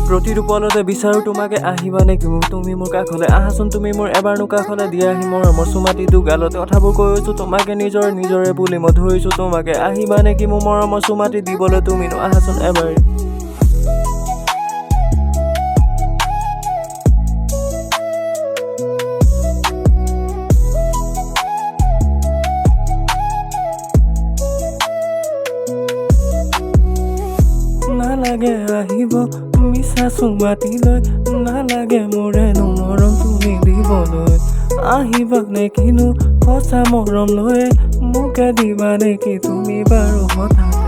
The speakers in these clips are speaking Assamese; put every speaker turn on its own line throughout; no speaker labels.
প্ৰতিটো পলতে বিচাৰো তোমাকে আহিবা নেকি তুমি মোৰ কাষলে আহাচোন তুমি মোৰ এবাৰনো কাষলে দিয়া আহি মৰমৰ চুমাটিটো গালতে কথাবোৰ কৈছো তোমাকে নিজৰে বুলি মই ধৰিছো তোমাকে আহিবা নেকি মোৰ মৰমৰ চুমাটি দিবলৈ তুমিনো আহাচোন এবাৰ নালাগে আহিব মিছা চুমাটিলৈ নালাগে মোৰেনো মৰম তুমি দিবলৈ আহিবা নেকিনো সঁচা মৰম লৈ মোকে দিবা নেকি তুমি বাৰু হঠাতে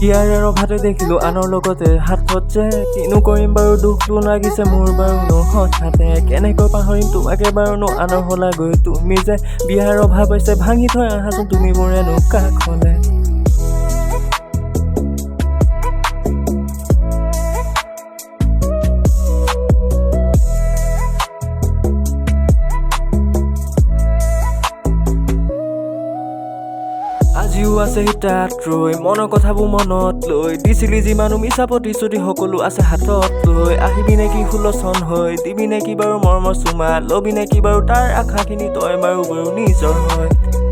ইয়াৰে ৰভাতে দেখিলো আনৰ লগতে হাতত যে কিনো কৰিম বাৰু দুখটো লাগিছে মোৰ বাৰুনো হঠাতে কেনেকৈ পাহৰিম তোমাকে বাৰুনো আনৰ হলা গৈ তুমি যে বিয়াৰ অভাৱ হৈছে ভাঙি থৈ আহাচোন তুমি মোৰেনো কাষলে আজিও আছে তাত ৰৈ মনৰ কথাবোৰ মনত লৈ দিছিলি যিমানো মিছা প্ৰতিশ্ৰুতি সকলো আছে হাতত লৈ আহিবি নেকি হুলচন হৈ দিবি নেকি বাৰু মৰমৰ চুমা লবি নেকি বাৰু তাৰ আশাখিনি তই বাৰু নিজৰ হয়